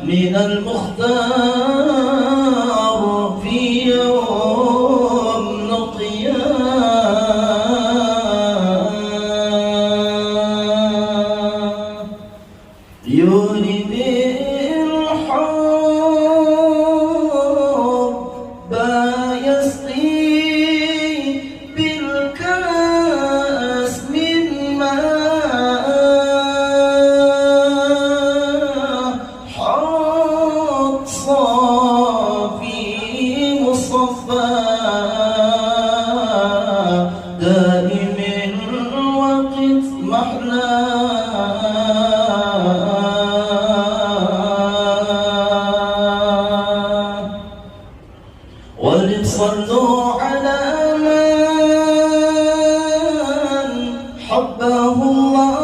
من المختار في يوم نطيان يولد الحب يسقي بالكأس من ماء حط صافي مصفى دائم الوقت محلاه ولتصلوا على من حبه الله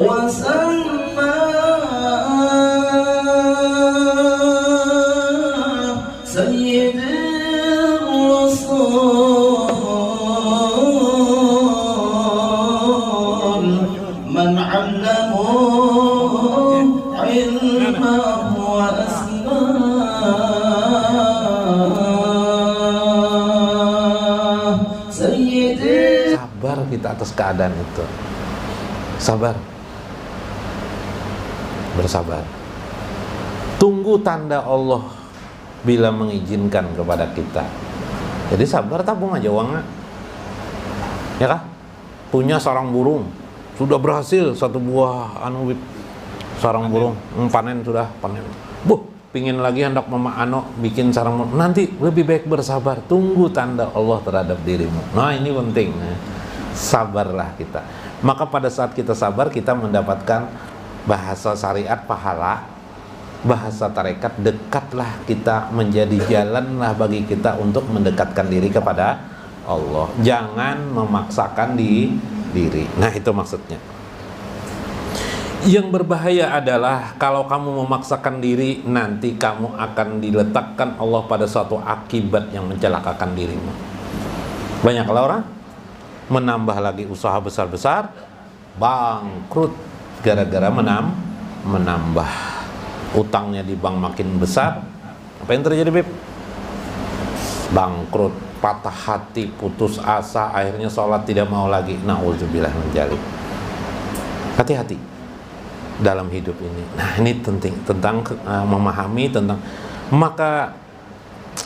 وسماه سيد الرسول من علمه علمه وأسماه سيدي. Sabar kita atas keadaan itu. Sabar. Bersabar. Tunggu tanda Allah bila mengizinkan kepada kita. Jadi sabar, tabung aja uangnya. Ya kah? Punya sarang burung, sudah berhasil satu buah sarang burung, panen sudah panen. Pingin lagi hendak mama ano bikin sarang burung. Nanti lebih baik bersabar, tunggu tanda Allah terhadap dirimu. Nah ini penting. Sabarlah kita. Maka pada saat kita sabar, kita mendapatkan bahasa syariat pahala, bahasa tarekat dekatlah kita, menjadi jalanlah bagi kita untuk mendekatkan diri kepada Allah. Jangan memaksakan diri. Nah itu maksudnya. Yang berbahaya adalah kalau kamu memaksakan diri, nanti kamu akan diletakkan Allah pada suatu akibat yang mencelakakan dirimu. Banyaklah orang menambah lagi usaha besar-besar, bangkrut gara-gara menambah utangnya di bank makin besar. Apa yang terjadi, Beb? Bangkrut, patah hati, putus asa, akhirnya sholat tidak mau lagi. Na'udzubillah min dzalik. Hati-hati dalam hidup ini. Nah ini penting tentang memahami tentang. Maka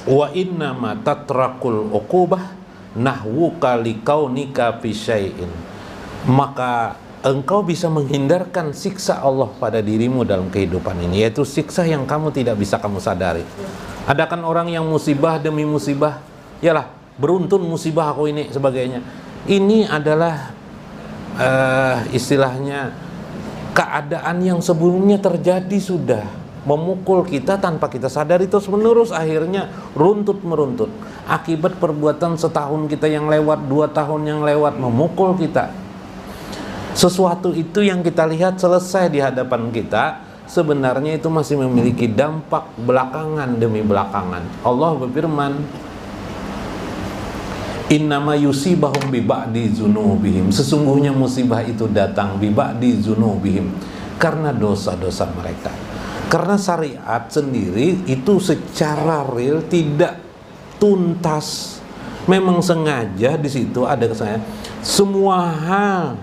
wa inna ma tatrakul uqubah nahwuka likaunika fi syai'in. Maka engkau bisa menghindarkan siksa Allah pada dirimu dalam kehidupan ini, yaitu siksa yang kamu tidak bisa kamu sadari. Ada kan orang yang musibah demi musibah, yalah beruntun musibah aku ini sebagainya. Ini adalah istilahnya keadaan yang sebelumnya terjadi sudah memukul kita tanpa kita sadari, terus menerus akhirnya runtut meruntut akibat perbuatan setahun kita yang lewat, 2 tahun yang lewat memukul kita. Sesuatu itu yang kita lihat selesai di hadapan kita, sebenarnya itu masih memiliki dampak belakangan demi belakangan. Allah berfirman, innama yusibahum bi ba'di dzunubihim. Sesungguhnya musibah itu datang bi ba'di dzunubihim, karena dosa-dosa mereka. Karena syariat sendiri itu secara real tidak tuntas. Memang sengaja di situ ada kesannya semua hal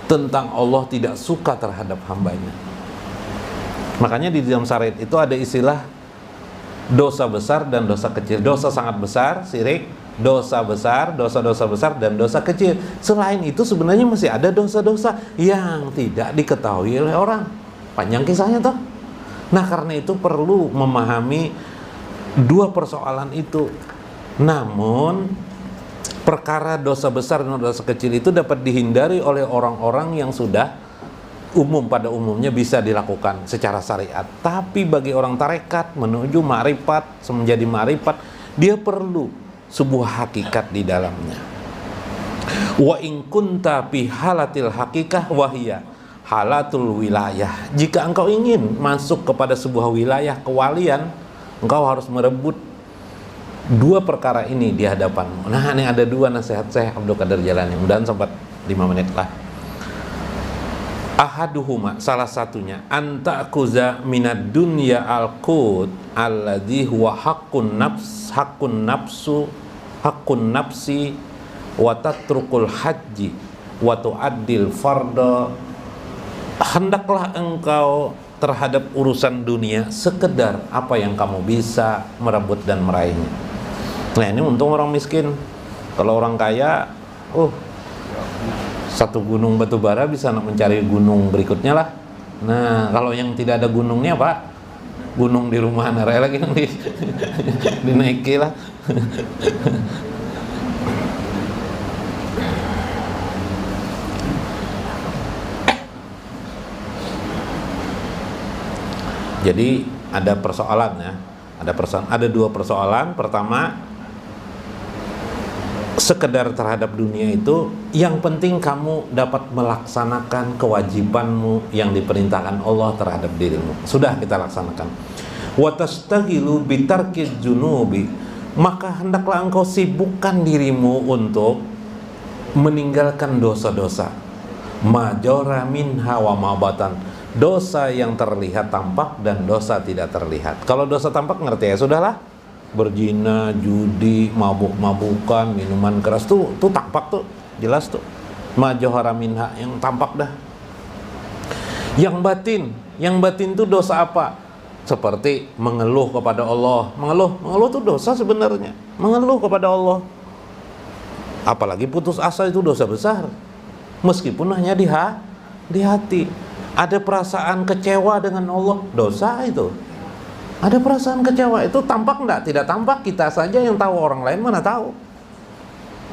tentang Allah tidak suka terhadap hambanya. Makanya di dalam syariat itu ada istilah dosa besar dan dosa kecil. Dosa sangat besar, syirik, dosa besar, dosa-dosa besar, dan dosa kecil. Selain itu sebenarnya masih ada dosa-dosa yang tidak diketahui oleh orang. Panjang kisahnya toh. Nah karena itu perlu memahami dua persoalan itu. Namun perkara dosa besar dan dosa kecil itu dapat dihindari oleh orang-orang yang sudah umum, pada umumnya bisa dilakukan secara syariat. Tapi bagi orang tarekat menuju ma'rifat, menjadi ma'rifat, dia perlu sebuah hakikat di dalamnya. Wa in kunta fi halatil hakikah wahia halatul wilayah. Jika engkau ingin masuk kepada sebuah wilayah kewalian, engkau harus merebut dua perkara ini di hadapanmu. Nah ini ada dua nasihat Syekh Abdul Qadir Jailani, mudah-mudahan sempat 5 menit lah. Ahaduhuma, salah satunya, anta'kuza minad dunya al-qut alladhi huwa haqqun nafsi wa tatrukul haji wa tu'addil farda. Hendaklah engkau terhadap urusan dunia sekedar apa yang kamu bisa merebut dan meraihnya. Nah, ini untuk orang miskin. Kalau orang kaya, satu gunung batu bara bisa mencari gunung berikutnya lah. Nah, kalau yang tidak ada gunungnya, Pak, gunung di rumah narai lagi yang dinaiki lah. Jadi ada persoalan ya, ada dua persoalan. Pertama, sekedar terhadap dunia itu, yang penting kamu dapat melaksanakan kewajibanmu yang diperintahkan Allah terhadap dirimu. Sudah kita laksanakan. Wa tastagilu bitarkiz junubi, maka hendaklah engkau sibukkan dirimu untuk meninggalkan dosa-dosa. Majora minha wa mabatan, dosa yang terlihat tampak dan dosa tidak terlihat. Kalau dosa tampak ngerti ya, sudahlah. Berzina, judi, mabuk-mabukan, minuman keras tuh tampak tuh, jelas tuh. Majora minha, yang tampak dah. Yang batin tuh dosa apa? Seperti mengeluh kepada Allah. Mengeluh tuh dosa sebenarnya. Mengeluh kepada Allah. Apalagi putus asa itu dosa besar. Meskipun hanya di hati. Ada perasaan kecewa dengan Allah, dosa itu. Ada perasaan kecewa, itu tampak enggak? Tidak tampak, kita saja yang tahu, orang lain mana tahu.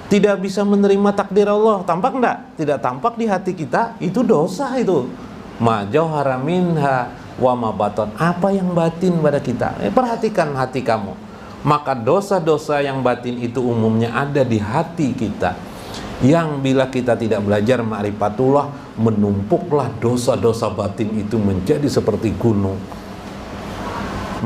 Tidak bisa menerima takdir Allah, tampak enggak? Tidak tampak di hati kita, itu dosa itu. Ma jauhara minha wa ma baton, apa yang batin pada kita. Perhatikan hati kamu. Maka dosa-dosa yang batin itu umumnya ada di hati kita. Yang bila kita tidak belajar ma'rifatullah, menumpuklah dosa-dosa batin itu menjadi seperti gunung.